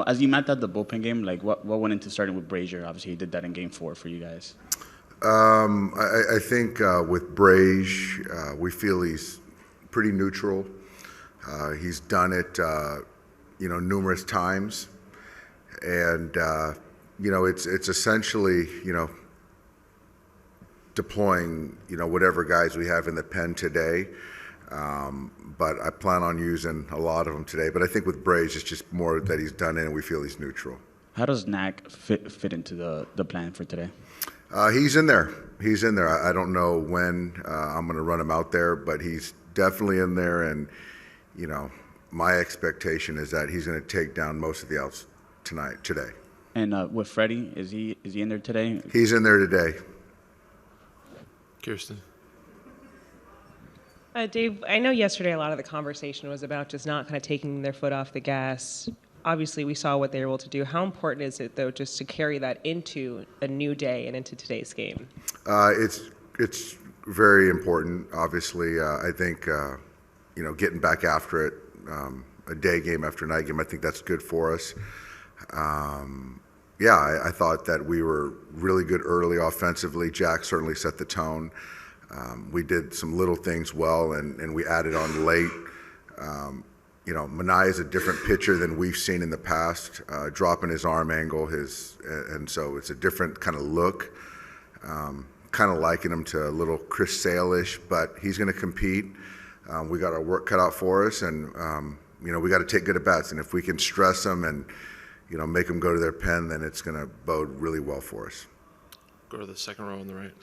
As you mapped out the bullpen game, like what went into starting with Brazier? Obviously, he did that in Game 4 for you guys. I think with Brage, we feel he's pretty neutral. He's done it, numerous times, and it's essentially deploying whatever guys we have in the pen today. But I plan on using a lot of them today. But I think with Brage, it's just more that he's done it and we feel he's neutral. How does Knack fit into the plan for today? He's in there. He's in there. I don't know when I'm going to run him out there, but he's definitely in there. And, my expectation is that he's going to take down most of the outs today. And with Freddie, is he in there today? He's in there today. Kirsten. Dave, I know yesterday a lot of the conversation was about just not kind of taking their foot off the gas. Obviously, we saw what they were able to do. How important is it, though, just to carry that into a new day and into today's game? It's very important. Obviously, I think getting back after it, a day game after night game, I think that's good for us. I thought that we were really good early offensively. Jack certainly set the tone. We did some little things well, and we added on late. Manai is a different pitcher than we've seen in the past, dropping his arm angle, and so it's a different kind of look. Kind of liking him to a little Chris Sale-ish, but he's going to compete. We got our work cut out for us, and we got to take good at bats. And if we can stress them and make them go to their pen, then it's going to bode really well for us. Go to the second row on the right.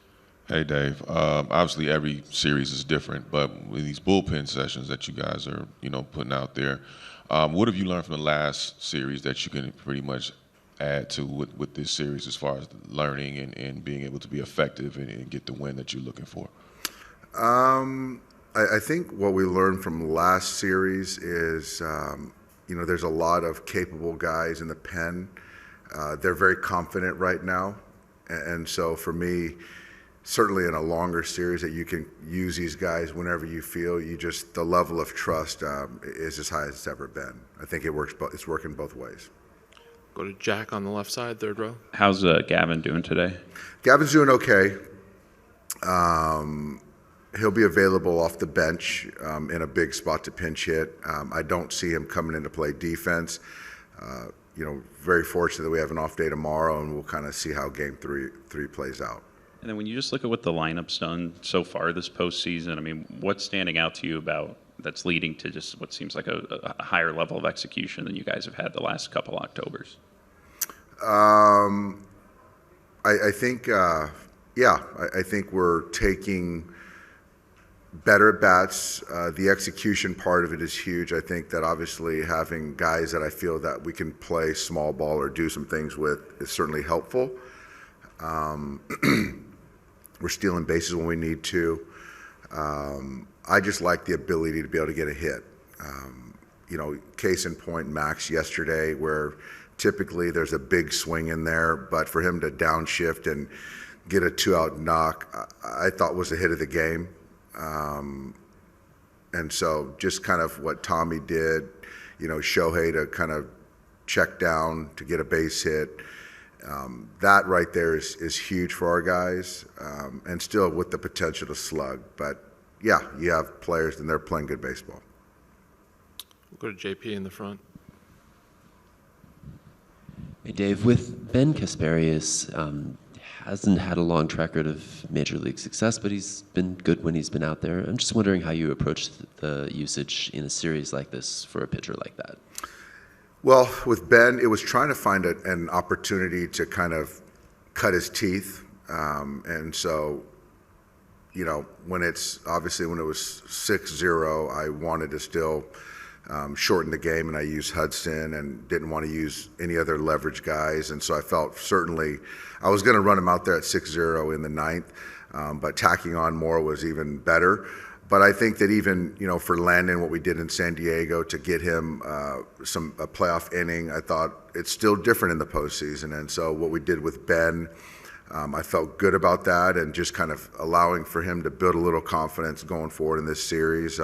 Hey, Dave. Obviously, every series is different, but with these bullpen sessions that you guys are, putting out there, what have you learned from the last series that you can pretty much add to with this series as far as learning and being able to be effective and get the win that you're looking for? I think what we learned from last series is, there's a lot of capable guys in the pen. They're very confident right now, and so for me, certainly in a longer series that you can use these guys whenever you feel, the level of trust is as high as it's ever been. I think it's working both ways. Go to Jack on the left side, third row. How's Gavin doing today? Gavin's doing okay. He'll be available off the bench in a big spot to pinch hit. I don't see him coming in to play defense. Very fortunate that we have an off day tomorrow, and we'll kind of see how game three plays out. And then when you just look at what the lineup's done so far this postseason, I mean, what's standing out to you about that's leading to just what seems like a higher level of execution than you guys have had the last couple Octobers? I think, I think we're taking better at bats. The execution part of it is huge. I think that obviously having guys that I feel that we can play small ball or do some things with is certainly helpful. We're stealing bases when we need to. I just like the ability to be able to get a hit. Case in point, Max yesterday, where typically there's a big swing in there, but for him to downshift and get a 2-out knock, I thought was the hit of the game. And so just kind of what Tommy did, Shohei to kind of check down to get a base hit. That right there is huge for our guys, and still with the potential to slug. But, yeah, you have players, and they're playing good baseball. We'll go to JP in the front. Hey, Dave, with Ben Kasperius, hasn't had a long track record of major league success, but he's been good when he's been out there. I'm just wondering how you approach the usage in a series like this for a pitcher like that. Well, with Ben, it was trying to find an opportunity to kind of cut his teeth. And so, when it was 6-0, I wanted to still shorten the game, and I used Hudson and didn't want to use any other leverage guys. And so I felt certainly I was going to run him out there at 6-0 in the ninth, but tacking on more was even better. But I think that even, for Landon, what we did in San Diego to get him a playoff inning, I thought it's still different in the postseason. And so what we did with Ben, I felt good about that, and just kind of allowing for him to build a little confidence going forward in this series.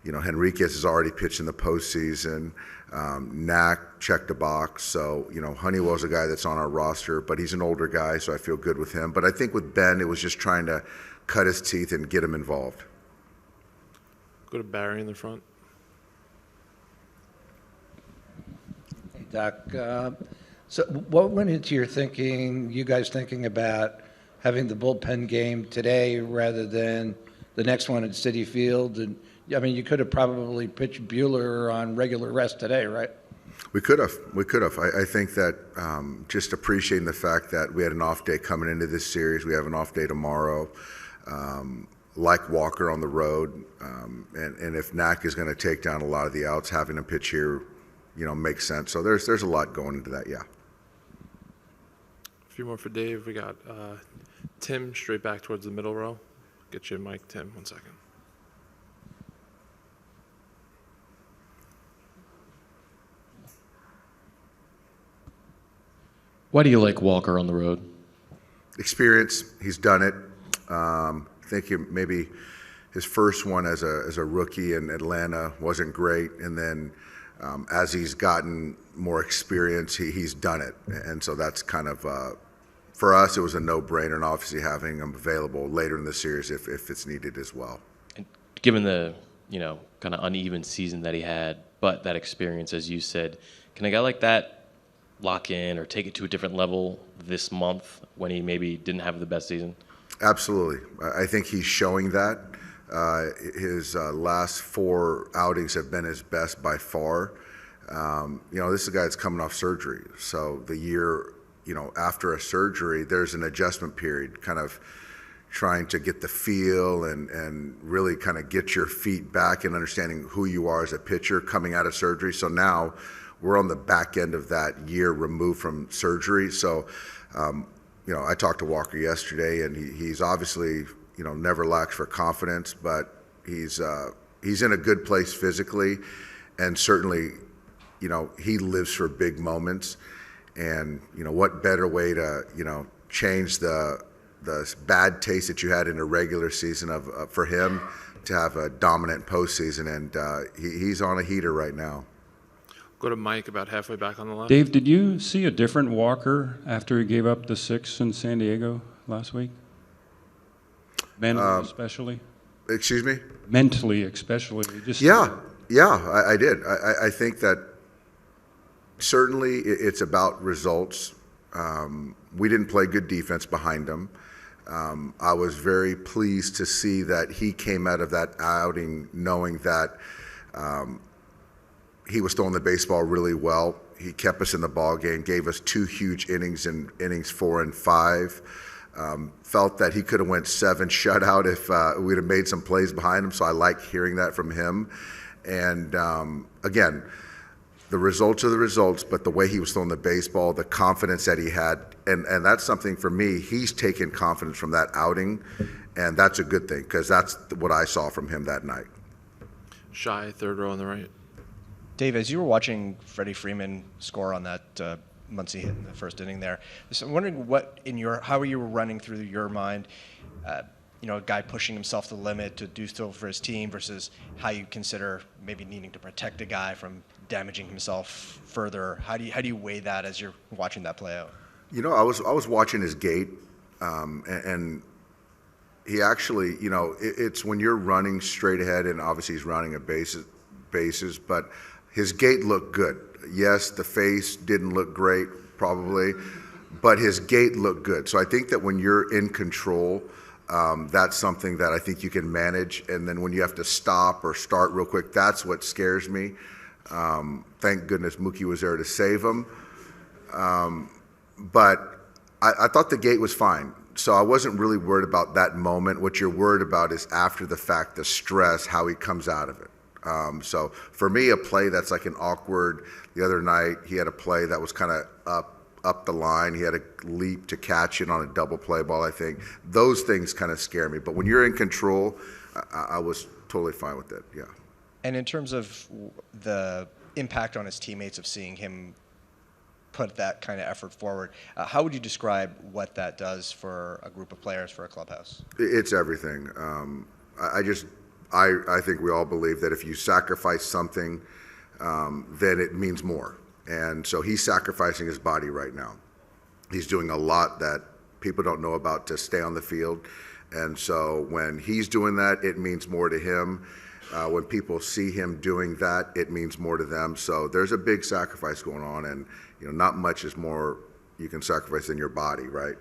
Henriquez has already pitched in the postseason. Knack checked a box. So, Honeywell's a guy that's on our roster, but he's an older guy, so I feel good with him. But I think with Ben, it was just trying to cut his teeth and get him involved. Go to Barry in the front. Hey, Doc. So what went into your thinking, you guys thinking about having the bullpen game today rather than the next one at Citi Field? And I mean, you could have probably pitched Buehler on regular rest today, right? We could have. I think that just appreciating the fact that we had an off day coming into this series. We have an off day tomorrow. Like Walker on the road. And if Knack is going to take down a lot of the outs, having him pitch here, makes sense. So there's a lot going into that, yeah. A few more for Dave. We got Tim straight back towards the middle row. Get you a mic, Tim. 1 second. Why do you like Walker on the road? Experience. He's done it. I think maybe his first one as a rookie in Atlanta wasn't great, and then as he's gotten more experience, he's done it, and so that's kind of for us it was a no-brainer, and obviously having him available later in the series if it's needed as well. And given the kind of uneven season that he had, but that experience, as you said, can a guy like that lock in or take it to a different level this month when he maybe didn't have the best season? Absolutely. I think he's showing that. His last 4 outings have been his best by far. This is a guy that's coming off surgery. So the year, after a surgery, there's an adjustment period, kind of trying to get the feel and really kind of get your feet back and understanding who you are as a pitcher coming out of surgery. So now we're on the back end of that year removed from surgery. So, I talked to Walker yesterday, and he's obviously, never lacks for confidence, but he's in a good place physically, and certainly, he lives for big moments. And, what better way to, change the bad taste that you had in a regular season for him to have a dominant postseason, and he's on a heater right now. Go to Mike about halfway back on the left. Dave, did you see a different Walker after he gave up the 6 in San Diego last week? Mentally, especially? Excuse me? Mentally, especially. I did. I think that certainly it's about results. We didn't play good defense behind him. I was very pleased to see that he came out of that outing knowing that he was throwing the baseball really well. He kept us in the ball game, gave us 2 huge innings in innings 4 and 5. Felt that he could have went 7 shutout if we'd have made some plays behind him. So I like hearing that from him. And again, the results are the results, but the way he was throwing the baseball, the confidence that he had, and that's something for me. He's taken confidence from that outing, and that's a good thing because that's what I saw from him that night. Shy, third row on the right. Dave, as you were watching Freddie Freeman score on that Muncie hit in the first inning there, so I'm wondering how you were running through your mind, a guy pushing himself to the limit to do so for his team versus how you consider maybe needing to protect a guy from damaging himself further. How do you weigh that as you're watching that play out? I was watching his gait, and he actually, it's when you're running straight ahead, and obviously he's running at bases, but his gait looked good. Yes, the face didn't look great, probably, but his gait looked good. So I think that when you're in control, that's something that I think you can manage. And then when you have to stop or start real quick, that's what scares me. Thank goodness Mookie was there to save him. But I thought the gate was fine. So I wasn't really worried about that moment. What you're worried about is after the fact, the stress, how he comes out of it. So for me, a play that's like an awkward, the other night he had a play that was kind of up the line. He had a leap to catch it on a double play ball, I think. Those things kind of scare me. But when you're in control, I was totally fine with it, yeah. And in terms of the impact on his teammates of seeing him put that kind of effort forward, how would you describe what that does for a group of players, for a clubhouse? It's everything. I think we all believe that if you sacrifice something then it means more. And so he's sacrificing his body right now. He's doing a lot that people don't know about to stay on the field. And so when he's doing that, it means more to him. When people see him doing that, it means more to them. So there's a big sacrifice going on, and not much is more you can sacrifice than your body, right?